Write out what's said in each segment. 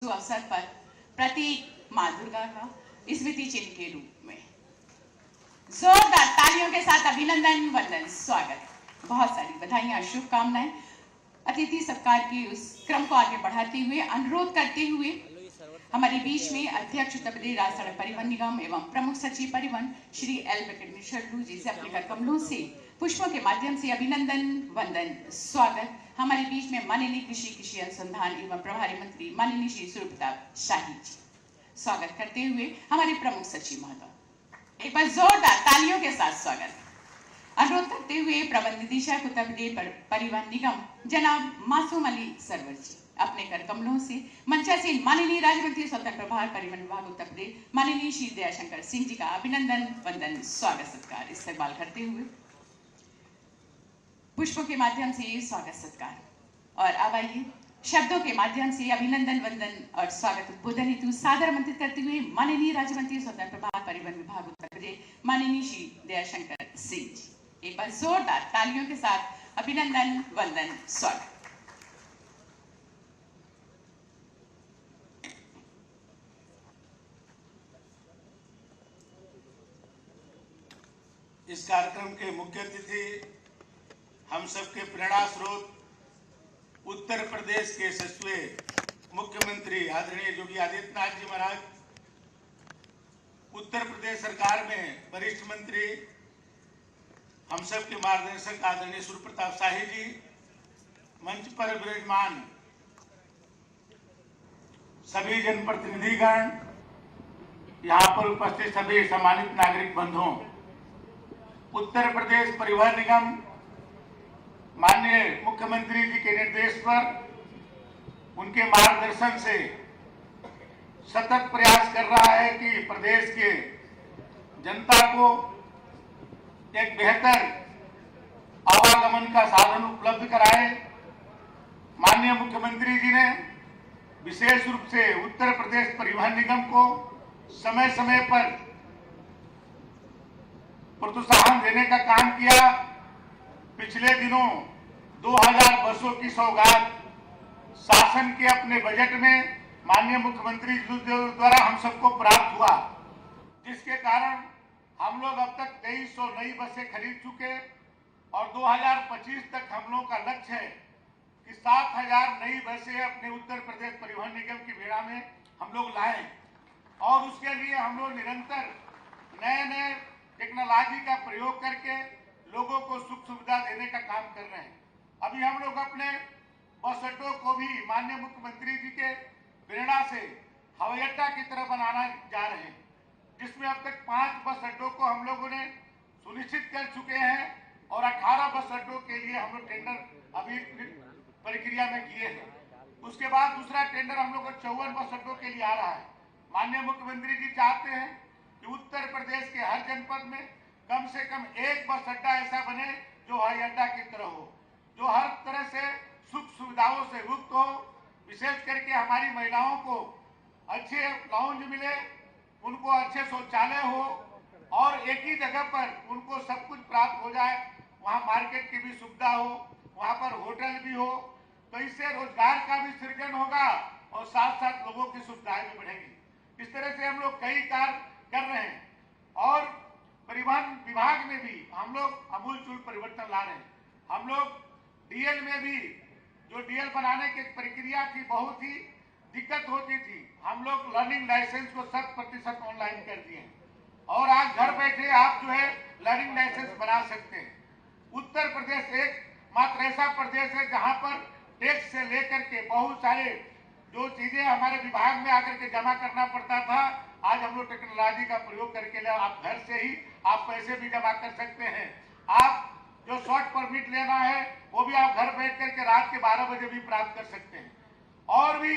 अवसर पर प्रतीक मां दुर्गा का स्मृति चिन्ह के रूप में जोरदार तालियों के साथ अभिनंदन वंदन स्वागत। बहुत सारी बधाइयां शुभकामनाएं। अतिथि सत्कार के उस क्रम को आगे बढ़ाते हुए अनुरोध करते हुए हमारे बीच में अध्यक्ष उत्तर प्रदेश राज्य सड़क परिवहन निगम एवं प्रमुख सचिव परिवहन श्री एल वेंकटेश्वर जी से अपने कर कमलों से पुष्पों के माध्यम से अभिनंदन वंदन स्वागत। हमारे बीच में माननीय कृषि अनुसंधान एवं प्रभारी मंत्री माननीय श्री सूर्य प्रताप शाही जी स्वागत करते हुए हमारे प्रमुख सचिव महोदय एक बार जोरदार तालियों के साथ स्वागत। अनुरोध करते हुए प्रबंध निदेशक उत्तर प्रदेश परिवहन निगम जनाब मासूम अली सरवर जी अपने कर कमलों से मंचासीन माननीय राज्य मंत्री स्वतंत्र प्रभार परिवहन विभाग उत्तर प्रदेश माननीय श्री दयाशंकर सिंह जी का अभिनंदन वंदन स्वागत सत्कार इस्तेमाल करते हुए पुष्पों के माध्यम से स्वागत सत्कार और अब आइए शब्दों के माध्यम से अभिनंदन वंदन और स्वागत उद्बोधन हेतु सादर आमंत्रित करते हुए माननीय राज्य मंत्री स्वतंत्र प्रभार परिवहन विभाग उत्तर प्रदेश माननीय श्री दयाशंकर सिंह जी एक बार जोरदार तालियों के साथ अभिनंदन वंदन स्वागत। इस कार्यक्रम के मुख्य अतिथि हम सबके प्रेरणा स्रोत उत्तर प्रदेश के यशस्वी मुख्यमंत्री आदरणीय योगी आदित्यनाथ जी महाराज, उत्तर प्रदेश सरकार में वरिष्ठ मंत्री हम सबके मार्गदर्शक आदरणीय सूर्य प्रताप शाही जी, मंच पर विराजमान सभी जनप्रतिनिधिगण, यहाँ पर उपस्थित सभी सम्मानित नागरिक बंधुओं, उत्तर प्रदेश परिवहन निगम माननीय मुख्यमंत्री जी के निर्देश पर उनके मार्गदर्शन से सतत प्रयास कर रहा है कि प्रदेश के जनता को एक बेहतर आवागमन का साधन उपलब्ध कराए। माननीय मुख्यमंत्री जी ने विशेष रूप से उत्तर प्रदेश परिवहन निगम को समय समय पर प्रोत्साहन देने का काम किया। पिछले दिनों 2000 बसों की सौगात शासन के अपने बजट में माननीय मुख्यमंत्री द्वारा हम सबको प्राप्त हुआ, जिसके कारण हम लोग अब तक 2300 नई बसें खरीद चुके और 2025 तक हम लोग का लक्ष्य है कि 7000 नई बसें अपने उत्तर प्रदेश परिवहन निगम की बेड़ा में हम लोग लाएं और उसके लिए हम लोग निरंतर नए नए टेक्नोलॉजी का प्रयोग करके लोगों को सुख सुविधा देने का काम कर रहे हैं। अभी हम लोग अपने बस अड्डों को भी माननीय मुख्यमंत्री जी के प्रेरणा से हवाई अड्डा की तरह बनाना जा रहे हैं, जिसमें अब तक 5 बस अड्डों को हम लोगों ने सुनिश्चित कर चुके हैं और 18 बस अड्डों के लिए हम लोग टेंडर अभी प्रक्रिया में किए हैं। उसके बाद दूसरा टेंडर हम लोग को 54 बस अड्डों के लिए आ रहा है। माननीय मुख्यमंत्री जी चाहते हैं कि उत्तर प्रदेश के हर जनपद में कम से कम एक बस अड्डा ऐसा बने जो हवाई अड्डा की तरह हो, जो हर तरह से सुख सुविधाओं से युक्त हो। विशेष करके हमारी महिलाओं को अच्छे लाउंज मिले, उनको अच्छे शौचालय हो और एक ही जगह पर उनको सब कुछ प्राप्त हो जाए। वहाँ मार्केट की भी सुविधा हो, वहाँ पर होटल भी हो, तो इससे रोजगार का भी सृजन होगा और साथ साथ लोगों की सुविधाएं भी बढ़ेंगी। इस तरह से हम लोग कई कार्य कर रहे हैं और परिवहन विभाग में भी हम लोग आमूलचूल परिवर्तन ला रहे हैं। हम लोग डीएल में भी जो डीएल बनाने की प्रक्रिया थी बहुत ही दिक्कत होती थी, हम लोग लर्निंग लाइसेंस को 100% ऑनलाइन कर दिए और आज घर बैठे आप जो है लर्निंग लाइसेंस बना सकते हैं। उत्तर प्रदेश एक मात्र ऐसा प्रदेश है जहां पर टैक्स से लेकर के बहुत सारे जो चीजें हमारे विभाग में आकर के जमा करना पड़ता था, आज हम लोग टेक्नोलॉजी का प्रयोग करके आप घर से ही आप पैसे भी जमा कर सकते हैं। आप जो शॉर्ट परमिट लेना है वो भी आप घर बैठ करके रात के 12 बजे भी प्राप्त कर सकते हैं। और भी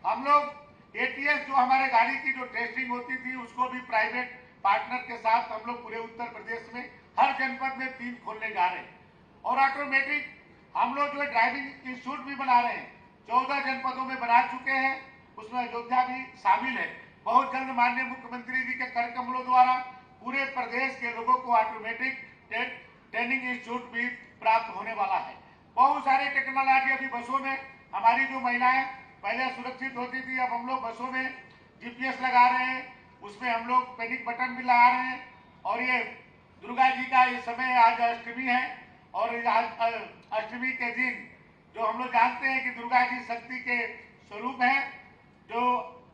हम लोग एटीएस जो हमारे गाड़ी की जो टेस्टिंग होती थी उसको भी प्राइवेट पार्टनर के साथ हम लोग पूरे उत्तर प्रदेश में हर जनपद में 3 खोलने जा रहे हैं। और ऑटोमेटिक हम लोग जो है ड्राइविंग इंस्टीट्यूट भी बना रहे हैं, 14 जनपदों में बना चुके हैं, उसमें अयोध्या भी शामिल है। बहुत जल्द माननीय मुख्यमंत्री जी के कर कमलों द्वारा पूरे प्रदेश के लोगों को ऑटोमेटिक ट्रेनिंग इंस्टीट्यूट भी प्राप्त होने वाला है। बहुत सारे टेक्नोलॉजी अभी बसों में हमारी जो महिलाएं पहले सुरक्षित होती थी, अब हम लोग बसों में जीपीएस लगा रहे हैं, उसमें हम लोग पैनिक बटन भी लगा रहे हैं। और ये दुर्गा जी का ये समय, आज अष्टमी है, और आज अष्टमी के दिन जो हम लोग जानते हैं कि दुर्गा जी शक्ति के स्वरूप है, जो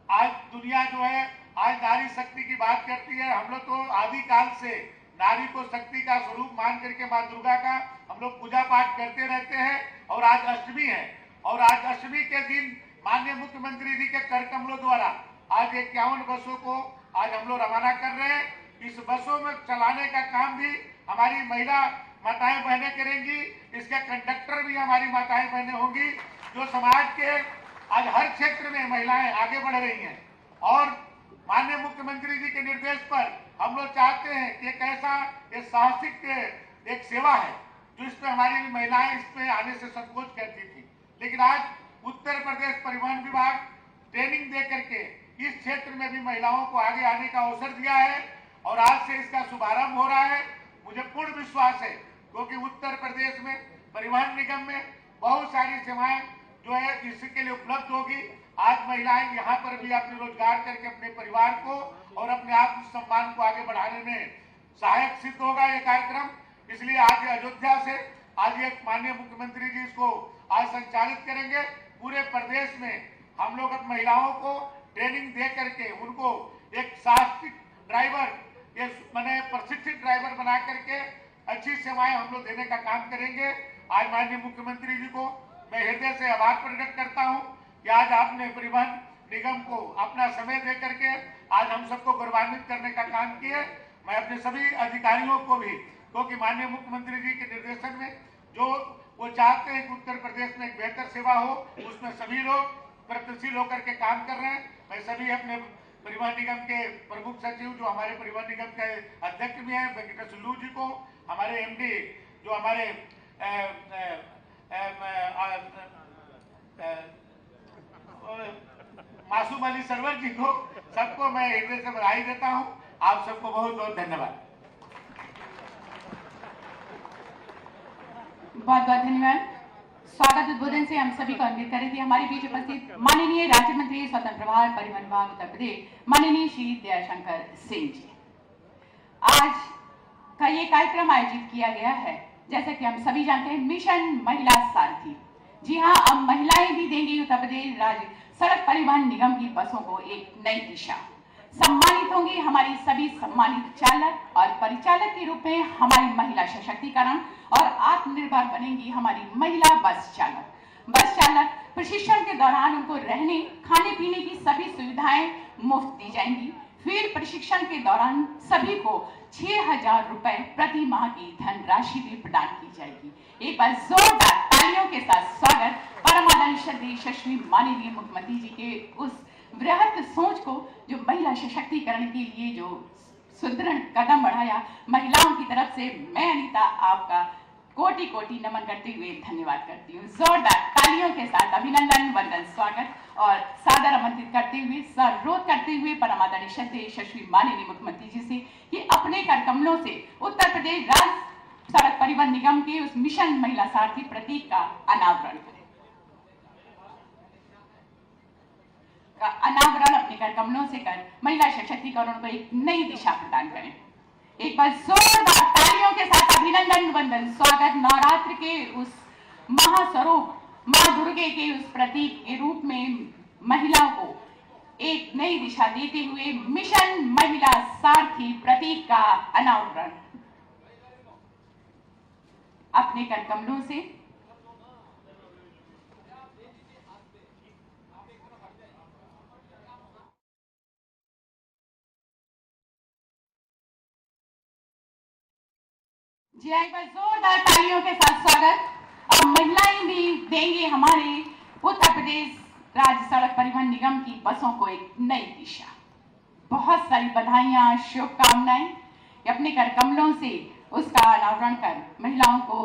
आज दुनिया जो है आज नारी शक्ति की बात करती है। हम लोग तो आदिकाल से नारी को शक्ति का स्वरूप मान करके माँ दुर्गा का हम लोग पूजा पाठ करते रहते हैं। और आज अष्टमी है, और आज अष्टमी के दिन माननीय मुख्यमंत्री जी के कर कमलों द्वारा आज 51 बसों को आज हम लोग रवाना कर रहे हैं। इस बसों में चलाने का काम भी हमारी महिला माताएं बहनें करेंगी, इसके कंडक्टर भी हमारी माताएं बहनें होंगी। जो समाज के आज हर क्षेत्र में महिलाएं आगे बढ़ रही हैं, और माननीय मुख्यमंत्री जी के निर्देश पर हम लोग चाहते हैं कि एक ऐसा एक साहसिक एक सेवा है जो इसमें हमारी महिलाएं इसमें आने से संकोच करती थी, लेकिन आज उत्तर प्रदेश परिवहन विभाग ट्रेनिंग दे करके इस क्षेत्र में भी महिलाओं को आगे आने का अवसर दिया है, और आज से इसका शुभारंभ हो रहा है। मुझे पूर्ण विश्वास है, क्योंकि उत्तर प्रदेश में परिवहन निगम में बहुत सारी सेवाएं जो है इसके लिए उपलब्ध होगी। आज महिलाएं यहाँ पर भी अपने रोजगार करके अपने परिवार को और अपने आत्मसम्मान को आगे बढ़ाने में सहायक सिद्ध होगा ये कार्यक्रम। इसलिए आज अयोध्या से आज एक माननीय मुख्यमंत्री जी इसको आज संचालित करेंगे। पूरे प्रदेश में हम लोग अब महिलाओं को ट्रेनिंग दे करके उनको एक साहसिक ड्राइवर, ये मैंने प्रशिक्षित ड्राइवर बना करके अच्छी सेवाएं हम लोग देने का काम करेंगे। आज माननीय मुख्यमंत्री जी को मैं हृदय से आभार प्रकट करता हूं कि आज आपने परिवहन निगम को अपना समय दे करके आज हम सबको गौरवान्वित करने का काम किया। मैं अपने सभी अधिकारियों को भी, क्योंकि माननीय मुख्यमंत्री जी के निर्देशन में जो वो चाहते हैं कि उत्तर प्रदेश में एक बेहतर सेवा हो, उसमें सभी लोग प्रगतिशील होकर के काम कर रहे हैं। मैं सभी अपने परिवहन निगम के प्रमुख सचिव जो हमारे परिवहन निगम के अध्यक्ष भी हैं वेंकटेश सुल्लू जी को, हमारे एमडी जो हमारे मासूम अली सरवर जी को, सबको मैं हृदय से बधाई देता हूं। आप सबको बहुत बहुत धन्यवाद। बहुत बहुत धन्यवाद। स्वागत उद्बोधन से हम सभी को अन्वित करें कि हमारे बीच उपस्थित माननीय राज्य मंत्री स्वतंत्र प्रभार परिवहन विभाग उत्तर प्रदेश माननीय श्री दयाशंकर सिंह जी। आज का ये कार्यक्रम आयोजित किया गया है, जैसा कि हम सभी जानते हैं, मिशन महिला सारथी। जी हाँ, अब महिलाएं भी देंगी उत्तर प्रदेश राज्य सड़क परिवहन निगम की बसों को एक नई दिशा। सम्मानित होंगी हमारी सभी सम्मानित चालक और परिचालक के रूप में हमारी महिला सशक्तिकरण, और आत्मनिर्भर बनेंगी हमारी महिला बस चालक। बस चालक प्रशिक्षण के दौरान उनको रहने खाने पीने की सभी सुविधाएं मुफ्त दी जाएंगी। फील्ड प्रशिक्षण के दौरान सभी को 6,000 रुपए प्रति माह की धनराशि भी प्रदान की जाएगी। एक बार जोरदार तालियों के साथ स्वागत परमादरणीय श्रद्धेय यशस्वी माननीय मुख्यमंत्री जी के उस वृहद सोच को, जो महिला सशक्तिकरण के लिए जो सुदृढ़ कदम बढ़ाया। महिलाओं की तरफ से मैं अनीता आपका कोटि कोटि नमन करते हुए धन्यवाद करती हूँ। जोरदार तालियों के साथ अभिनंदन, वंदन, स्वागत और सादर आमंत्रित करते हुए, अनुरोध करते हुए परमादरणीय श्रद्धेय यशस्वी माननीय मुख्यमंत्री जी से कि अपने कर कमलों से उत्तर प्रदेश राज्य सड़क परिवहन निगम के उस मिशन महिला सारथी प्रतीक का अनावरण करें। अनावरण अपने कर कमलों से कर महिला सशक्तिकरण को एक नई दिशा प्रदान करें। एक बार जोरदार तालियों के साथ अभिनंदन, वंदन, स्वागत नवरात्र के उस महास्वरूप मां दुर्गे के उस प्रतीक के रूप में महिलाओं को एक नई दिशा देते हुए मिशन महिला सारथी प्रतीक का अनावरण अपने कर कमलों से। जी, एक बार जोरदार तालियों के साथ स्वागत। अब महिलाएं भी देंगे हमारे उत्तर प्रदेश राज्य सड़क परिवहन निगम की बसों को एक नई दिशा। बहुत सारी बधाइयां, शुभकामनाएं कि अपने कर कमलों से उसका अनावरण कर महिलाओं को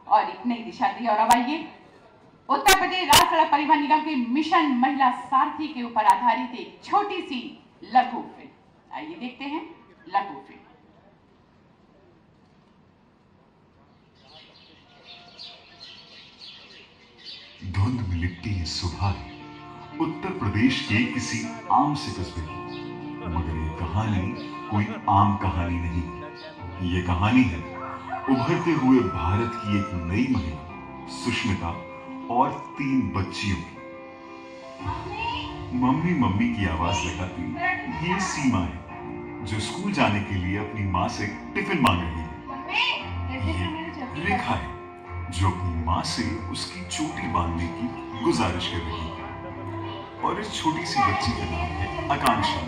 और एक नई दिशा दी। और अब आइए उत्तर प्रदेश राज्य सड़क परिवहन निगम के मिशन महिला सारथी के ऊपर आधारित एक छोटी सी लघु फिल्म। आइए देखते हैं लघु फिल्म। धुंध में लिपटी ये सुबह है, उत्तर प्रदेश के किसी आम से कस्बे की, मगर ये कहानी कोई आम कहानी नहीं। ये कहानी है उभरते हुए भारत की एक नई महिला सुष्मिता और 3 बच्चियों की। मम्मी मम्मी की आवाज लगाती ये सीमा है, जो स्कूल जाने के लिए अपनी माँ से टिफिन मांग रही है। ये रेखा है, जो अपनी माँ से उसकी चोटी बांधने की गुजारिश कर रही है। और इस छोटी सी बच्ची का नाम है आकांक्षा,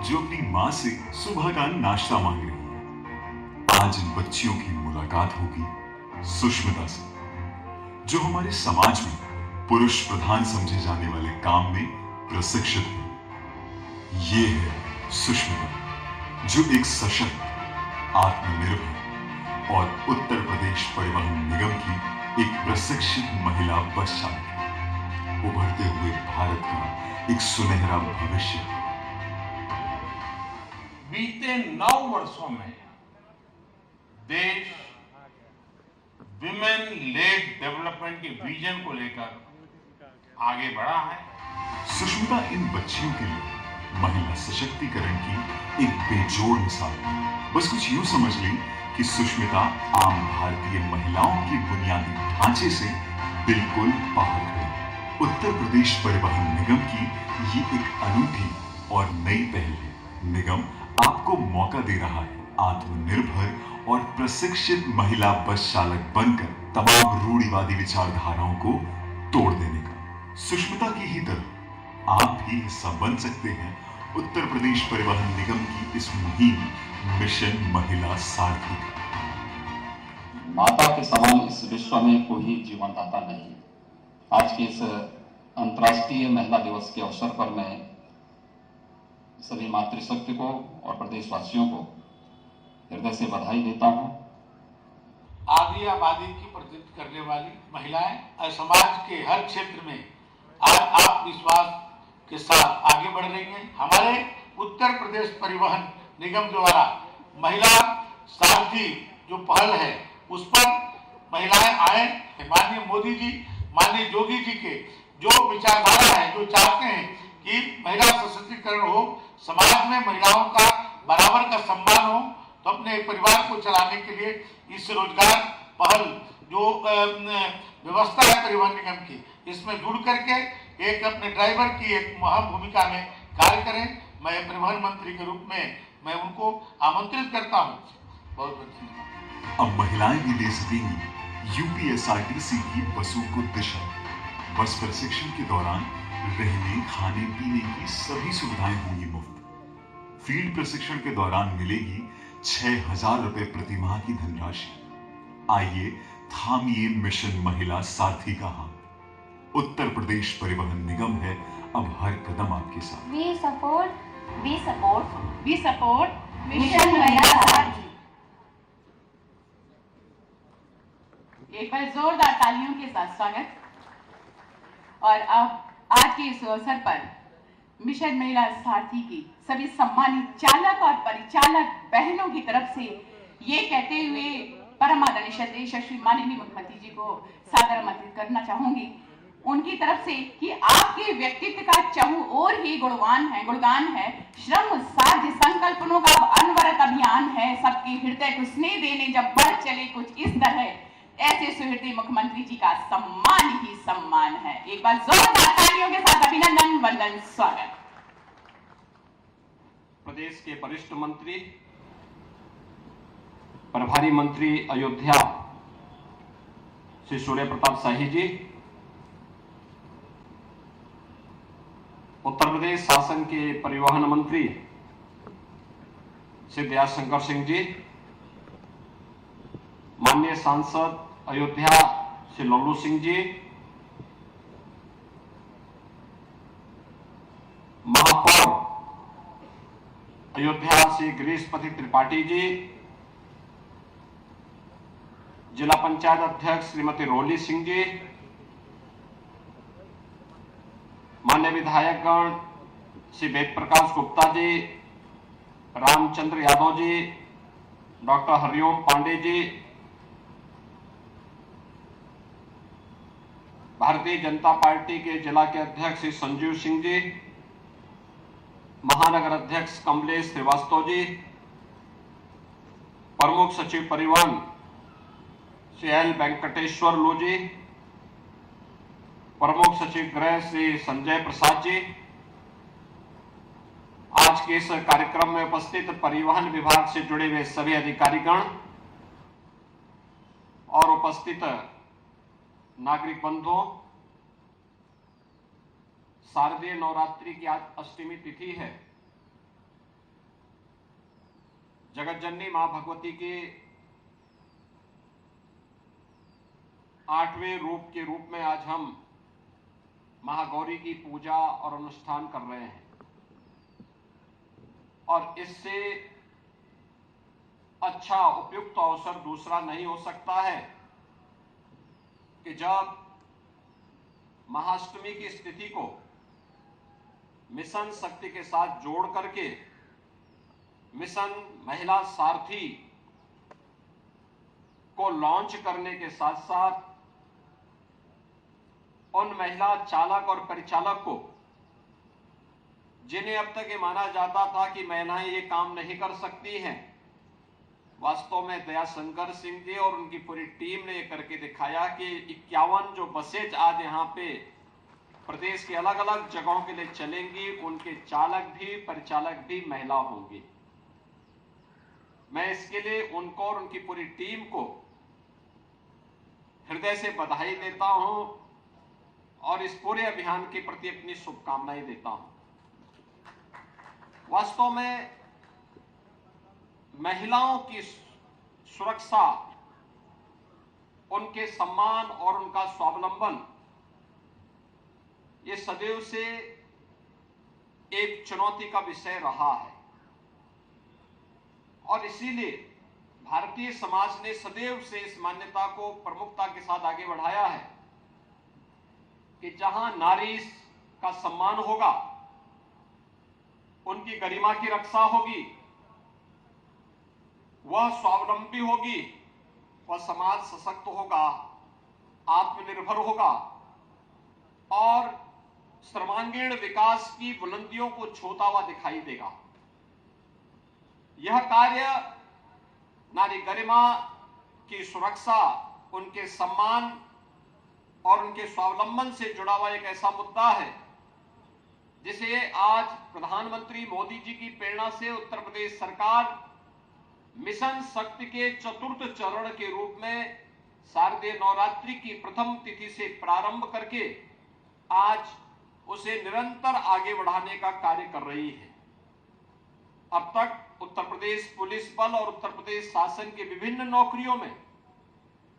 जो अपनी माँ से सुबह का नाश्ता मांग रही है। आज इन बच्चियों की मुलाकात होगी सुष्मिता से, जो हमारे समाज में पुरुष प्रधान समझे जाने वाले काम में प्रशिक्षित है। ये है सुष्मिता, जो एक सशक्त, आत्मनिर्भर और उत्तर प्रदेश परिवहन निगम की एक प्रशिक्षित महिला बस चालक है। उभरते हुए भारत का एक सुनहरा भविष्य। बीते 9 वर्षों में देश विमेन लेड डेवलपमेंट के विजन को लेकर आगे बढ़ा है। सुष्मिता इन बच्चियों के लिए महिला सशक्तिकरण की एक बेजोड़ मिसाल है। बस कुछ यूं समझ लें कि सुष्मिता आम भारतीय महिलाओं के बुनियादी ढांचे से बिल्कुल बाहर खड़ी है। उत्तर प्रदेश परिवहन निगम की ये एक अनूठी और नई पहल है। निगम आपको मौका दे रहा है आत्मनिर्भर और प्रशिक्षित महिला बस चालक बनकर तमाम रूढ़िवादी विचारधाराओं को तोड़ देने का। सुष्मिता की ही तरह आप भी हिस्सा बन सकते हैं उत्तर प्रदेश परिवहन निगम की इस मुहिम मिशन महिला सारथी का। माता के समान इस विश्व में कोई जीवनदाता नहीं है। आज के इस अंतर्राष्ट्रीय महिला दिवस के अवसर पर मैं सभी मातृशक्ति को और प्रदेशवासियों को हृदय से बधाई देता हूं। आदि आबादी की प्रतिनिधित्व करने वाली महिलाएं और समाज के हर क्षेत्र में आज आत्मविश्वास के साथ आगे बढ़ रही हैं। हमारे उत्तर प्रदेश परिवहन निगम द्वारा महिला सारथी जो पहल है, उस पर महिलाएं आए। माननीय मोदी जी, माननीय योगी जी के जो विचारधारा है, जो चाहते हैं कि महिला सशक्तिकरण हो, समाज में महिलाओं का बराबर का सम्मान हो, तो अपने परिवार को चलाने के लिए इस रोजगार पहल जो व्यवस्था है परिवहन निगम की, इसमें जुड़ करके एक अपने ड्राइवर की एक अहम भूमिका में कार्य करें। मैं परिवहन मंत्री के रूप में मैं उनको आमंत्रित करता हूँ। बहुत बहुत धन्यवाद। अब महिलाएं भी दे सकेंगी यूपीएसआरटीसी की बसों को दिशा। बस प्रशिक्षण के दौरान रहने, खाने, पीने की सभी सुविधाएं होंगी मुफ्त। फील्ड प्रशिक्षण के दौरान मिलेगी 6,000 रुपए प्रति माह की धनराशि। आइए थामिए मिशन महिला सारथी का हाथ। उत्तर प्रदेश परिवहन निगम है अब हर कदम आपके साथ। We support मिशन महिला सारथी। एक बार जोरदार तालियों के साथ स्वागत। और अब आज के इस अवसर पर मिशन महिला सारथी की सभी सम्मानित चालक और परिचालक बहनों की तरफ से ये कहते हुए परम आदरणीय श्रद्धेय यशस्वी माननीय मुख्यमंत्री जी को सादर आमंत्रित करना चाहूंगी उनकी तरफ से कि आपके व्यक्तित्व का चहु और ही गुणगान है। श्रम साध्य संकल्पनों का अनवरत अभियान है। सबके हृदय को स्नेह देने जब बढ़ चले कुछ इस तरह, ऐसे सुहृदय मुख्यमंत्री जी का सम्मान ही सम्मान है। एक बार जोरदार तालियों के साथ अभिनंदन, वंदन, स्वागत। प्रदेश के वरिष्ठ मंत्री, प्रभारी मंत्री अयोध्या श्री सूर्य प्रताप शाही जी, उत्तर प्रदेश शासन के परिवहन मंत्री श्री दयाशंकर सिंह जी, माननीय सांसद अयोध्या श्री लल्लू सिंह जी, महापौर अयोध्या श्री गिरीशपति त्रिपाठी जी, जिला पंचायत अध्यक्ष श्रीमती रोली सिंह जी, माननीय विधायकगण श्री वेद प्रकाश गुप्ता जी, रामचंद्र यादव जी, डॉक्टर हरिओम पांडे जी, भारतीय जनता पार्टी के जिला के अध्यक्ष श्री संजीव सिंह जी, महानगर अध्यक्ष कमलेश श्रीवास्तव जी, प्रमुख सचिव परिवहन श्री एल वेंकटेश्वर लू जी, प्रमुख सचिव गृह श्री संजय प्रसाद जी, आज के इस कार्यक्रम में उपस्थित परिवहन विभाग से जुड़े हुए सभी अधिकारीगण और उपस्थित नागरिक बंधुओं, शारदीय नवरात्रि की आज अष्टमी तिथि है। जगत जननी मां भगवती के 8वें रूप के रूप में आज हम महागौरी की पूजा और अनुष्ठान कर रहे हैं, और इससे अच्छा उपयुक्त अवसर दूसरा नहीं हो सकता है कि जब महाअष्टमी की स्थिति को मिशन शक्ति के साथ जोड़ करके मिशन महिला सारथी को लॉन्च करने के साथ साथ उन महिला चालक और परिचालक को, जिन्हें अब तक ये माना जाता था कि महिलाएं ये काम नहीं कर सकती हैं, वास्तव में दयाशंकर सिंह जी और उनकी पूरी टीम ने ये करके दिखाया कि 51 जो बसेज आज यहाँ पे प्रदेश के अलग अलग जगहों के लिए चलेंगी, उनके चालक भी परिचालक भी महिला होंगी। मैं इसके लिए उनको और उनकी पूरी टीम को हृदय से बधाई देता हूं और इस पूरे अभियान के प्रति अपनी शुभकामनाएं देता हूं। वास्तव में महिलाओं की सुरक्षा, उनके सम्मान और उनका स्वावलंबन ये सदैव से एक चुनौती का विषय रहा है, और इसीलिए भारतीय समाज ने सदैव से इस मान्यता को प्रमुखता के साथ आगे बढ़ाया है कि जहां नारी का सम्मान होगा, उनकी गरिमा की रक्षा होगी, वह स्वावलंबी होगी, वह समाज सशक्त होगा, आत्मनिर्भर होगा और सर्वांगीण विकास की बुलंदियों को छूता हुआ दिखाई देगा। यह कार्य नारी गरिमा की सुरक्षा, उनके सम्मान और उनके स्वावलंबन से जुड़ा हुआ एक ऐसा मुद्दा है जिसे आज प्रधानमंत्री मोदी जी की प्रेरणा से उत्तर प्रदेश सरकार मिशन शक्ति के चतुर्थ चरण के रूप में शारदीय नवरात्रि की प्रथम तिथि से प्रारंभ करके आज उसे निरंतर आगे बढ़ाने का कार्य कर रही है। अब तक उत्तर प्रदेश पुलिस बल और उत्तर प्रदेश शासन के विभिन्न नौकरियों में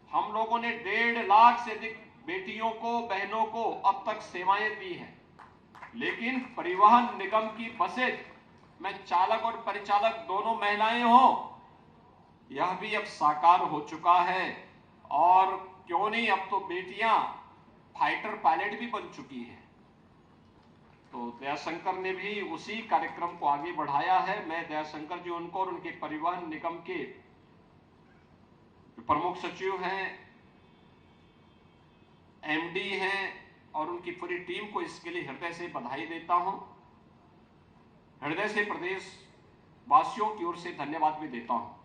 हम लोगों ने 1.5 लाख से अधिक बेटियों को, बहनों को अब तक सेवाएं दी हैं, लेकिन परिवहन निगम की बसें में चालक और परिचालक दोनों महिलाएं हों, यह भी अब साकार हो चुका है। और क्यों नहीं, अब तो बेटियां फाइटर पायलट भी बन चुकी हैं। तो दयाशंकर ने भी उसी कार्यक्रम को आगे बढ़ाया है। मैं दयाशंकर जी उनको और उनके परिवहन निगम के प्रमुख सचिव हैं, एमडी हैं और उनकी पूरी टीम को इसके लिए हृदय से बधाई देता हूं। हृदय से प्रदेश वासियों की ओर से धन्यवाद भी देता हूं।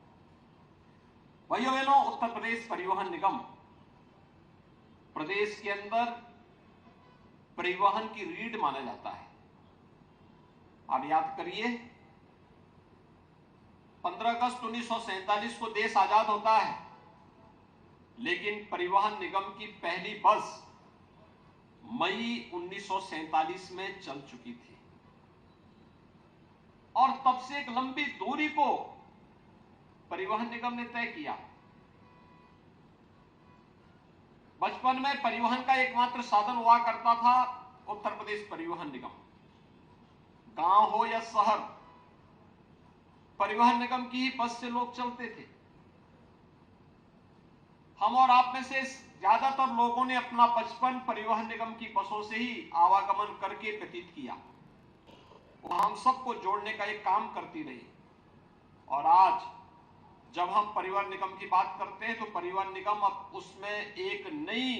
भाइयों बहनों, उत्तर प्रदेश परिवहन निगम प्रदेश के अंदर परिवहन की रीढ़ माना जाता है। आप याद करिए, 15 अगस्त 1947 को देश आजाद होता है, लेकिन परिवहन निगम की पहली बस मई 1947 में चल चुकी थी और तब से एक लंबी दूरी को परिवहन निगम ने तय किया। बचपन में परिवहन का एकमात्र साधन हुआ करता था उत्तर प्रदेश परिवहन निगम। गांव हो या शहर, परिवहन निगम की ही बस से लोग चलते थे। हम और आप में से ज्यादातर लोगों ने अपना बचपन परिवहन निगम की बसों से ही आवागमन करके व्यतीत किया। वो हम सबको जोड़ने का एक काम करती रही। और आज जब हम परिवहन निगम की बात करते हैं तो परिवहन निगम अब उसमें एक नई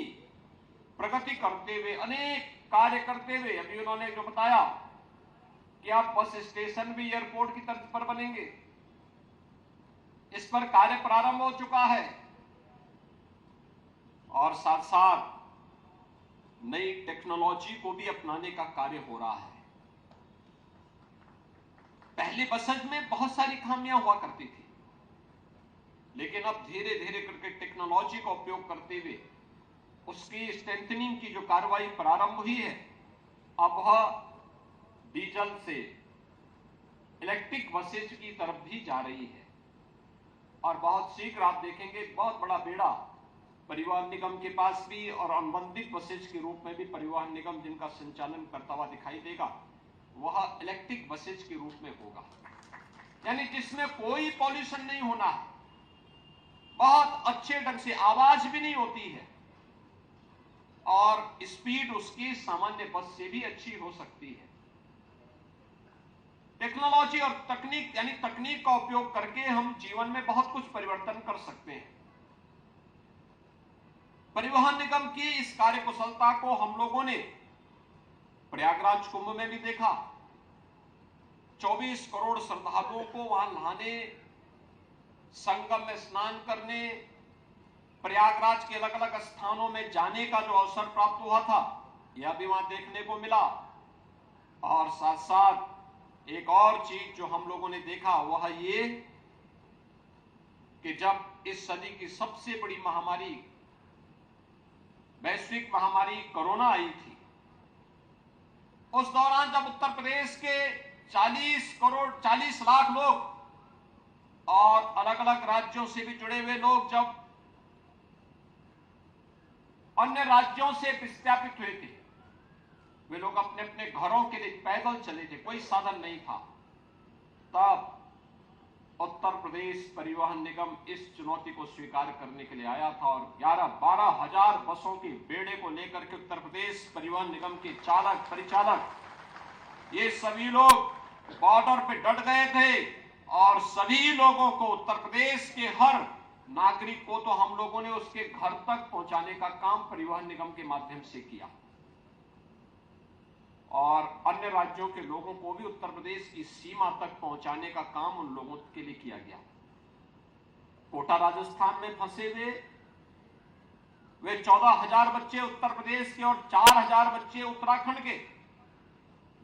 प्रगति करते हुए, अनेक कार्य करते हुए, अभी उन्होंने जो बताया कि आप बस स्टेशन भी एयरपोर्ट की तर्ज पर बनेंगे, इस पर कार्य प्रारंभ हो चुका है। और साथ साथ नई टेक्नोलॉजी को भी अपनाने का कार्य हो रहा है। पहले बसेज में बहुत सारी खामियां हुआ करती थी, लेकिन अब धीरे धीरे करके टेक्नोलॉजी का उपयोग करते हुए उसकी स्ट्रेंथनिंग की जो कार्रवाई प्रारंभ हुई है, अब वह डीजल से इलेक्ट्रिक बसेज की तरफ भी जा रही है। और बहुत शीघ्र आप देखेंगे बहुत बड़ा बेड़ा परिवहन निगम के पास भी और अनुबंधित बसेज के रूप में भी परिवहन निगम जिनका संचालन करता हुआ दिखाई देगा, वह इलेक्ट्रिक बसेज के रूप में होगा, यानी जिसमें कोई पॉल्यूशन नहीं होना है, बहुत अच्छे ढंग से आवाज भी नहीं होती है और स्पीड उसकी सामान्य बस से भी अच्छी हो सकती है। टेक्नोलॉजी और तकनीक, यानी तकनीक का उपयोग करके हम जीवन में बहुत कुछ परिवर्तन कर सकते हैं। परिवहन निगम की इस कार्यकुशलता को हम लोगों ने प्रयागराज कुंभ में भी देखा। 24 करोड़ श्रद्धालुओं को वहां नहाने, संगम में स्नान करने, प्रयागराज के अलग अलग स्थानों में जाने का जो अवसर प्राप्त हुआ था, यह भी वहां देखने को मिला। और साथ साथ एक और चीज जो हम लोगों ने देखा वह ये कि जब इस सदी की सबसे बड़ी महामारी, वैश्विक महामारी कोरोना आई थी, उस दौरान जब उत्तर प्रदेश के 40 लाख लोग और अलग अलग राज्यों से भी जुड़े हुए लोग जब अन्य राज्यों से विस्थापित हुए थे, वे लोग अपने अपने घरों के लिए पैदल चले थे, कोई साधन नहीं था, तब उत्तर प्रदेश परिवहन निगम इस चुनौती को स्वीकार करने के लिए आया था और 11-12 हजार बसों के बेड़े को लेकर के उत्तर प्रदेश परिवहन निगम के चालक, परिचालक, ये सभी लोग बॉर्डर पे डट गए थे और सभी लोगों को, उत्तर प्रदेश के हर नागरिक को तो हम लोगों ने उसके घर तक पहुंचाने का काम परिवहन निगम के माध्यम से किया और अन्य राज्यों के लोगों को भी उत्तर प्रदेश की सीमा तक पहुंचाने का काम उन लोगों के लिए किया गया। कोटा राजस्थान में फंसे हुए वे 14,000 बच्चे उत्तर प्रदेश के और 4,000 बच्चे उत्तराखंड के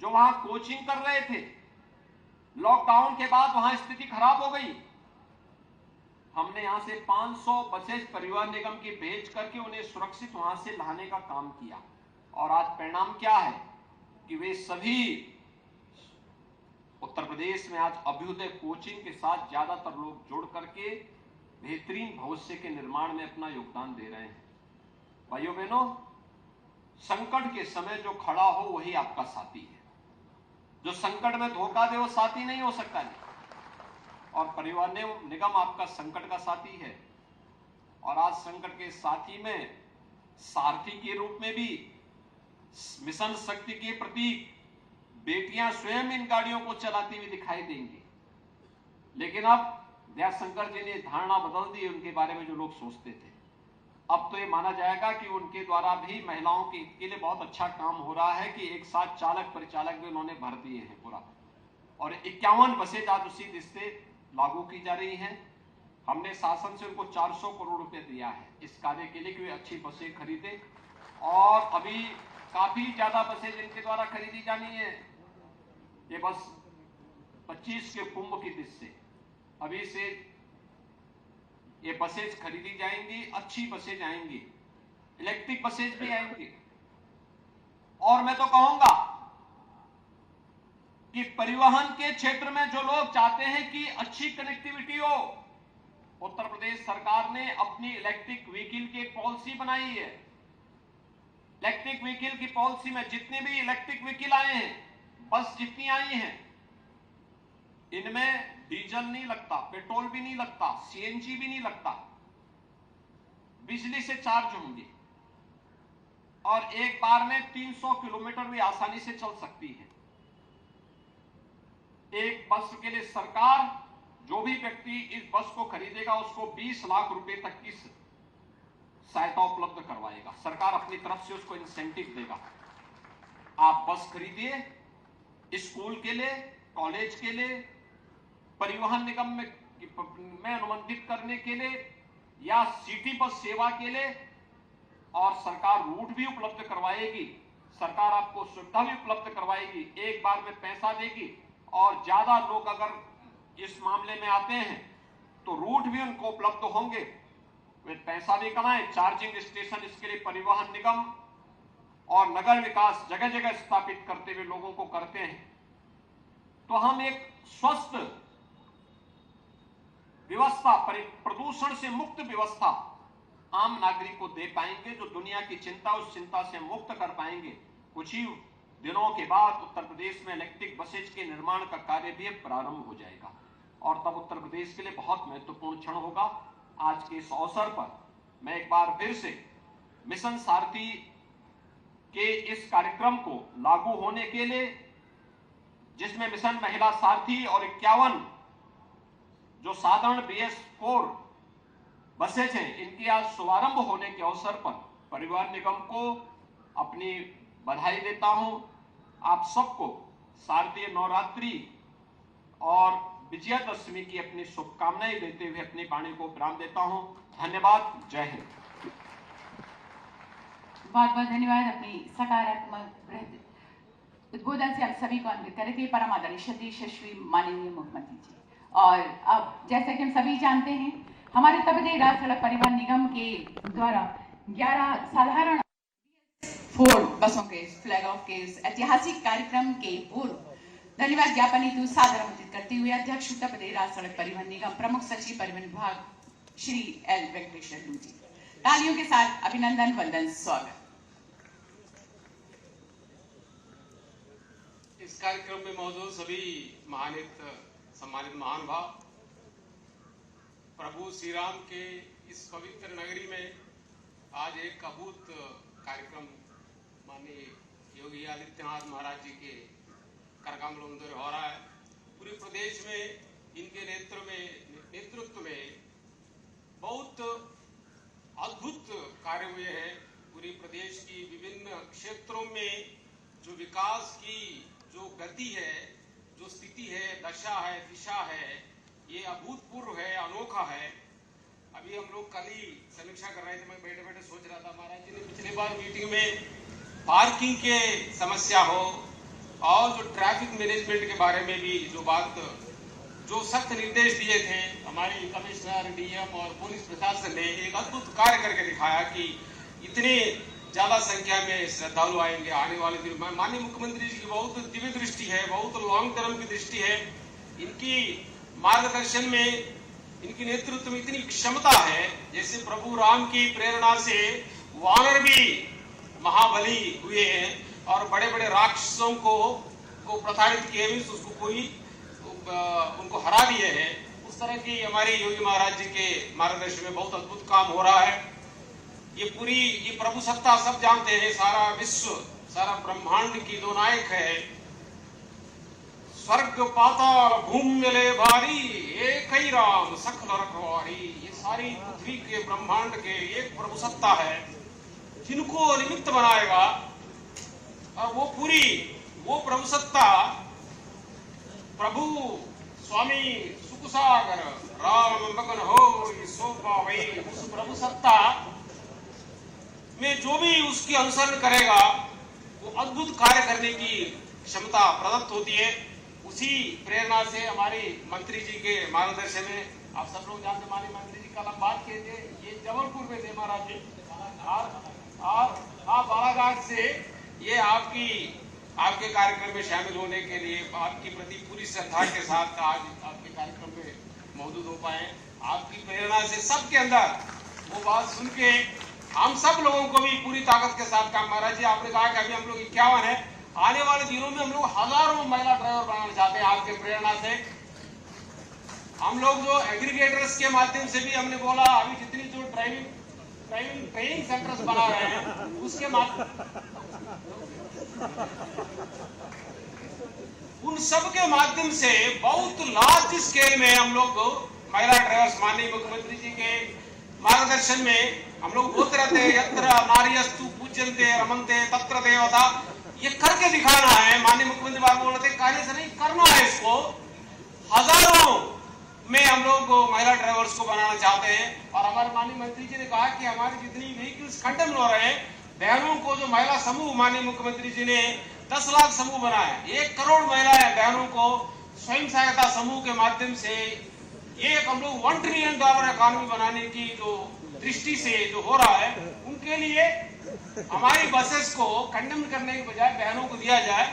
जो वहां कोचिंग कर रहे थे, लॉकडाउन के बाद वहां स्थिति खराब हो गई। हमने यहां से 500 बसेस परिवहन निगम की भेज करके उन्हें सुरक्षित वहां से लाने का काम किया और आज परिणाम क्या है कि वे सभी उत्तर प्रदेश में आज अभ्युदय कोचिंग के साथ ज्यादातर लोग जुड़ करके बेहतरीन भविष्य के निर्माण में अपना योगदान दे रहे हैं। भाइयों बहनों, संकट के समय जो खड़ा हो वही आपका साथी है। जो संकट में धोखा दे वो साथी नहीं हो सकता नहीं। और परिवहन निगम आपका संकट का साथी है और आज संकट के साथी में सारथी के रूप में भी मिशन शक्ति के प्रतीक बेटियां स्वयं इन गाड़ियों को चलाती हुई दिखाई देंगी। लेकिन अब दयाशंकर जी ने धारणा बदल दी उनके बारे में जो लोग सोचते थे। अब तो ये माना जाएगा कि उनके द्वारा भी महिलाओं के हित के लिए बहुत अच्छा काम हो रहा है कि एक साथ चालक परिचालक भी उन्होंने भर दिए हैं पूरा, और 51 बसें आज उसी दिश से लागू की जा रही हैं। हमने शासन से उनको 400 करोड़ रुपए दिया है इस कार्य के लिए कि वे अच्छी बसें खरीदे और अभी काफी ज्यादा बसें जिनके द्वारा खरीदी जानी है। ये बस 25 के कुंभ की दिश से अभी से ये बसेज खरीदी जाएंगी, अच्छी बसेज आएंगी, इलेक्ट्रिक बसेज भी आएंगी। और मैं तो कहूंगा कि परिवहन के क्षेत्र में जो लोग चाहते हैं कि अच्छी कनेक्टिविटी हो, उत्तर प्रदेश सरकार ने अपनी इलेक्ट्रिक व्हीकल की पॉलिसी बनाई है। इलेक्ट्रिक व्हीकल की पॉलिसी में जितने भी इलेक्ट्रिक व्हीकल आए हैं, बस जितनी आई हैं, इनमें डीजल नहीं लगता, पेट्रोल भी नहीं लगता, सीएनजी भी नहीं लगता, बिजली से चार्ज होंगे और एक बार में 300 किलोमीटर भी आसानी से चल सकती है। एक बस के लिए सरकार, जो भी व्यक्ति इस बस को खरीदेगा उसको 20 लाख रुपए तक की सहायता उपलब्ध करवाएगा। सरकार अपनी तरफ से उसको इंसेंटिव देगा। आप बस खरीदिए, स्कूल के लिए, कॉलेज के लिए, परिवहन निगम में अनुबंधित करने के लिए या सिटी बस सेवा के लिए, और सरकार रूट भी उपलब्ध करवाएगी, सरकार आपको सुविधा भी उपलब्ध करवाएगी, एक बार में पैसा देगी। और ज्यादा लोग अगर इस मामले में आते हैं तो रूट भी उनको उपलब्ध होंगे, वे पैसा भी कमाएं। चार्जिंग स्टेशन इसके लिए परिवहन निगम और नगर विकास जगह जगह स्थापित करते हुए लोगों को करते हैं। तो हम एक स्वस्थ व्यवस्था, प्रदूषण से मुक्त व्यवस्था आम नागरिक को दे पाएंगे, जो दुनिया की चिंता, उस चिंता से मुक्त कर पाएंगे। कुछ ही दिनों के बाद उत्तर प्रदेश में इलेक्ट्रिक बसेज के निर्माण का कार्य भी प्रारंभ हो जाएगा और तब उत्तर प्रदेश के लिए बहुत महत्वपूर्ण क्षण होगा। आज के इस अवसर पर मैं एक बार फिर से मिशन सारथी के इस कार्यक्रम को लागू होने के लिए, जिसमें मिशन महिला सारथी और 51 जो साधारण BS4 बसेज हैं, इनकी आज शुभारंभ होने के अवसर पर परिवहन निगम को अपनी बधाई देता हूं। आप सबको शारदीय नवरात्रि और विजयादशमी की अपनी शुभकामनाएं देते हुए अपनी वाणी को विराम देता हूं। धन्यवाद। जय हिंद। बहुत बहुत धन्यवाद। अपनी सकारात्मक उद्बोधन से आप सभी को अन्वित कर रहे थे परम आदरणीय श्रद्धेय यशस्वी माननीय मुख्यमंत्री जी। और अब जैसा कि हम सभी जानते हैं, हमारे उत्तर प्रदेश राज्य सड़क परिवहन निगम के द्वारा 11 साधारण फोर्ड बसों के फ्लैग ऑफ के इस ऐतिहासिक कार्यक्रम के पूर्व धन्यवाद ज्ञापन हेतु सादर आमंत्रित करते हुए अध्यक्ष उत्तर प्रदेश राज्य सड़क परिवहन निगम प्रमुख सचिव परिवहन विभाग श्री L वेंकटेश्वर लू जी, तालियों के साथ अभिनंदन वंदन स्वागत। इस कार्यक्रम में मौजूद सभी सम्मानित महानुभाव, प्रभु श्री राम के इस पवित्र नगरी में आज एक अद्भुत कार्यक्रम माननीय योगी आदित्यनाथ महाराज जी के करकमलों में हो रहा है। पूरे प्रदेश में इनके नेतृत्व में बहुत अद्भुत कार्य हुए हैं। पूरे प्रदेश की विभिन्न क्षेत्रों में जो विकास की जो गति है, जो स्थिति है, दशा है, दिशा है, ये अभूतपूर्व है, अनोखा है। अभी हम लोग कल ही समीक्षा कर रहे थे, मैं बैठे बैठे सोच रहा था, महाराज जी ने पिछली बार मीटिंग में पार्किंग के समस्या हो और जो ट्रैफिक मैनेजमेंट के बारे में भी जो सख्त निर्देश दिए थे, हमारे कमिश्नर, DM और पुलिस प्रशासन ने एक अद्भुत कार्य करके दिखाया कि इतने ज्यादा संख्या में श्रद्धालु आएंगे आने वाले दिन में। माननीय मुख्यमंत्री जी की बहुत दिव्य दृष्टि है, बहुत लॉन्ग टर्म की दृष्टि है। इनकी मार्गदर्शन में, इनके नेतृत्व में इतनी क्षमता है, जैसे प्रभु राम की प्रेरणा से वानर भी महाबली हुए हैं और बड़े बड़े राक्षसों को प्रताड़ित किए हुए उसको पूरी उनको हरा दिए हैं। उस तरह की हमारी योगी महाराज जी के मार्गदर्शन में बहुत अद्भुत काम हो रहा है। ये प्रभु सत्ता सब जानते हैं, सारा विश्व, सारा ब्रह्मांड की दो नायक है। स्वर्ग पाताल भूमि मिले भारी, एक ही राम सकल रखवारी। ये सारी पृथ्वी के ब्रह्मांड के एक प्रभु सत्ता है, जिनको निमित्त बनाएगा और वो प्रभु सत्ता प्रभु स्वामी सुख सागर राम मगन हो सो पावई। उस प्रभु सत्ता में जो भी उसकी अनुसरण करेगा वो अद्भुत कार्य करने की क्षमता प्रदत्त होती है। उसी प्रेरणा से हमारे मंत्री जी के मार्गदर्शन में, आप सब लोग जानते माननीय मंत्री जी कल हम बात किए थे, ये जबलपुर में थे महाराज जी, और बालाघाट से ये आपके कार्यक्रम में शामिल होने के लिए आपकी प्रति पूरी श्रद्धा के साथ आज आपके कार्यक्रम में मौजूद हो पाए। आपकी प्रेरणा से सबके अंदर वो बात सुन के हम सब लोगों को भी पूरी ताकत के साथ काम। महाराज जी आपने कहा कि अभी हम लोग 51 है, आने वाले दिनों में हम लोग हजारों महिला ड्राइवर बनाना चाहते हैं। आपके प्रेरणा से हम लोग जो एग्रीगेटर्स के माध्यम से भी हमने बोला, अभी जितनी जो ड्राइविंग ट्रेनिंग सेंटर्स बना रहे हैं उसके उन सब के माध्यम से बहुत लार्ज स्केल में हम लोग महिला ड्राइवर्स माननीय मुख्यमंत्री जी के मार्गदर्शन में हम लोग बोलते रहते हैं यत्र नार्यस्तु पूज्यन्ते रमन्ते तत्र देवता, ये करके दिखाना है। माननीय मुख्यमंत्री बाबू बोल रहे थे कार्य से नहीं, करना है इसको। हजारों में हम लोग महिला ड्राइवर्स को बनाना चाहते हैं। और हमारे माननीय मंत्री जी ने कहा कि हमारे जितनी व्हीकल्स कंडेम हो रहे हैं, बहनों को जो महिला समूह माननीय मुख्यमंत्री जी ने 10 लाख समूह बनाया, 1 करोड़ महिलाएं बहनों को स्वयं सहायता समूह के माध्यम से ये हम लोग $1 ट्रिलियन इकोनॉमी बनाने की जो दृष्टि से जो हो रहा है, उनके लिए हमारी बसेस को कंडेम करने के बजाय बहनों को दिया जाए।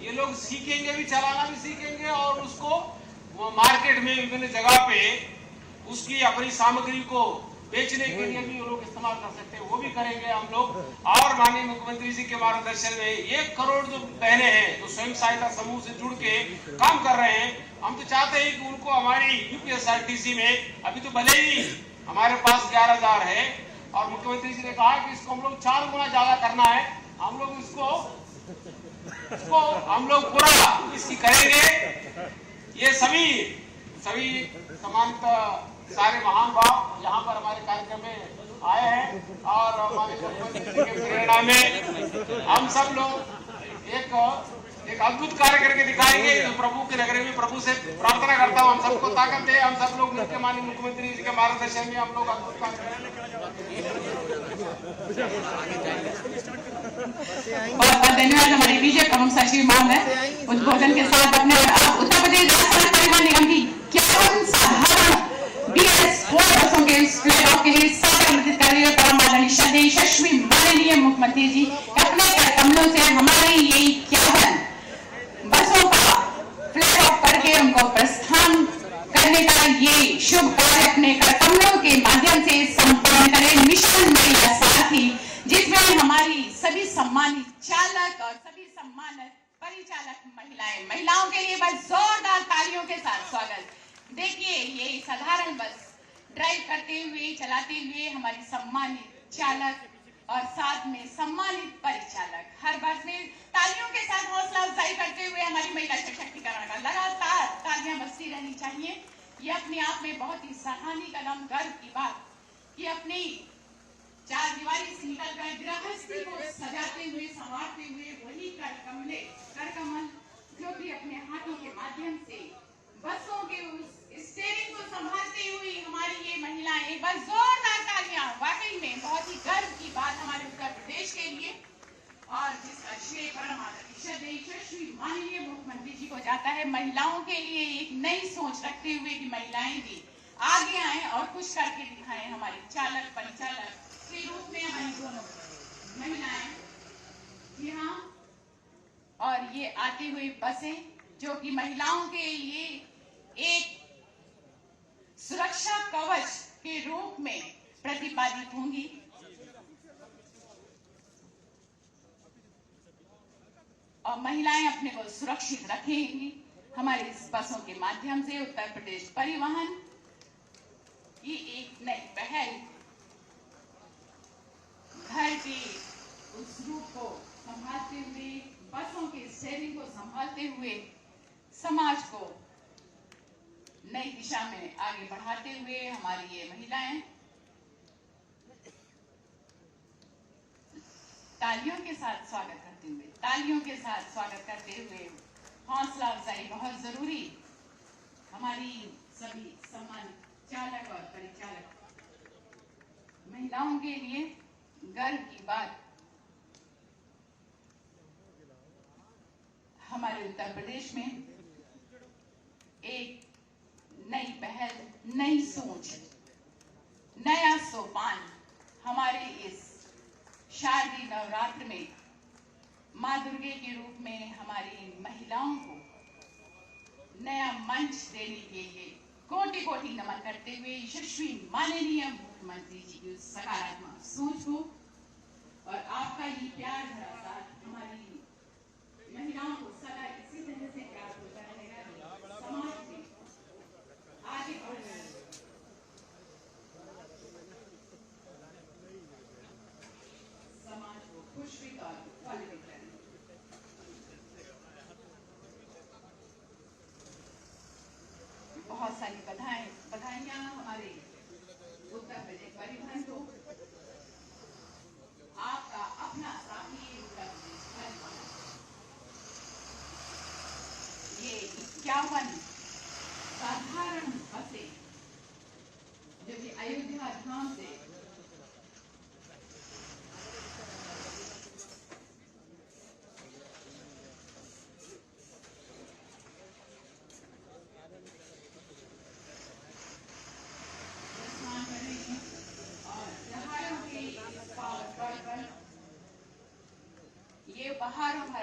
ये लोग सीखेंगे भी, चलाना भी सीखेंगे और उसको वो मार्केट में विभिन्न जगह पे उसकी अपनी सामग्री को बेचने के लिए भी वो लोग इस्तेमाल कर सकते हैं, वो भी करेंगे हम लोग। और माननीय मुख्यमंत्री जी के मार्गदर्शन में 1 करोड़ जो बहनें हैं जो स्वयं सहायता समूह से जुड़ के काम कर रहे हैं, हम तो चाहते हैं कि उनको हमारी यूपीएसआरटीसी में, अभी तो भले ही हमारे पास 11,000 है और मुख्यमंत्री जी ने कहा कि इसको हम लोग 4 गुना ज्यादा करना है। हम लोग इसको हम लोग पूरा इसकी करेंगे। ये सभी समानता सारे महान भाव यहाँ पर हमारे कार्यक्रम में आए हैं और हमारे मुख्यमंत्री जी के प्रेरणा में हम सब लोग एक अद्भुत कार्य करके दिखाएंगे। प्रभु के नगरी में प्रभु से प्रार्थना करता हूँ हम सबको ताकत दे, हम सब लोग मिलकर माननीय मुख्यमंत्री जी के मार्गदर्शन में हम लोग अद्भुत कार्य करेंगे। बहुत बहुत धन्यवाद हमारे बीजेपी प्रमुख सचिव महोदय उद्बोधन के साथ अपने उत्तर प्रदेश राज्य परिवहन निगम की 51 साधारण BS4 बसों के फ्लैग ऑफ के लिए सम्मानित कर रहे परम आदरणीय श्रद्धेय यशस्वी माननीय मुख्यमंत्री जी अपने कमलों से हमारी ये 51 बसों का फ्लैग ऑफ करके उनको प्रस्थान करने का ये शुभ कार्य अपने कमलों के माध्यम से संपन्न करें। मिशन महिला साथी, जिसमें हमारी सभी सम्मानित चालक और सभी सम्मानित परिचालक महिलाओं के लिए बस जोरदार तालियों के साथ स्वागत। देखिए ये साधारण बस ड्राइव करते हुए चलाते हुए हमारी सम्मानित चालक और साथ में सम्मानित परिचालक हर बस में तालियों के साथ हौसला अफजाई करते हुए हमारी महिला सशक्तिकरण का लगातार तालियां बजती रहनी चाहिए। ये अपने आप में बहुत ही सराहनीय कदम, गर्व की बात कि अपनी 4 दीवारी से निकल गए गृहस्थी को सजाते हुए संवारते हुए वही करकमल जो कि अपने हाथों के माध्यम से बसों के उस स्टीयरिंग को संभालते हुए हमारी ये महिलाएं, एक बार जोरदार तालियां, वाकई में बहुत ही गर्व की बात हमारे उत्तर प्रदेश के लिए। और जिसका श्रेय परम आदरणीय श्रद्धेय यशस्वी माननीय मुख्यमंत्री जी को जाता है, महिलाओं के लिए एक नई सोच रखते हुए कि महिलाएं भी आगे आए और कुछ करके दिखाएं। हमारे चालक परिचालक के रूप में हमारी दोनों महिलाएं, जी हाँ, और ये आती हुई बसें जो कि महिलाओं के लिए एक सुरक्षा कवच के रूप में प्रतिपादित होंगी। और महिलाएं अपने को सुरक्षित रखेंगी हमारी इस बसों के माध्यम से। उत्तर प्रदेश परिवहन की एक नई पहल घर के उस रूप को संभालते हुए, बसों के स्टीयरिंग को संभालते हुए समाज को नई दिशा में आगे बढ़ाते हुए हमारी ये महिलाएं तालियों के साथ स्वागत करते हुए, तालियों के साथ स्वागत करते हुए हौसला अफजाई बहुत जरूरी। हमारी सभी सम्मानित चालक और परिचालक महिलाओं के लिए गर्व की बात, हमारे उत्तर प्रदेश में एक नई पहल, नई सोच, नया सोपान हमारे इस शारदीय नवरात्र में मां दुर्गे के रूप में हमारी महिलाओं को नया मंच देने के लिए कोटि कोटि नमन करते हुए यशस्वी माननीय मुख्यमंत्री जी की उस सकारात्मक सोच को और आपका ये प्यार भरा साथ हमारी महिलाओं को सदा इसी तरह से प्यार होता रहेगा। समाज में आगे बढ़ना, समाज को खुशवित और फलित करना। बहुत सारी बधाइयां हमारे उत्तर प्रदेश परिवहन को 51 साधारण बसें जो कि अयोध्या धाम से स्नान कर रही हैं और त्योहारों के इस पावन पर्व पर ये उपहार हम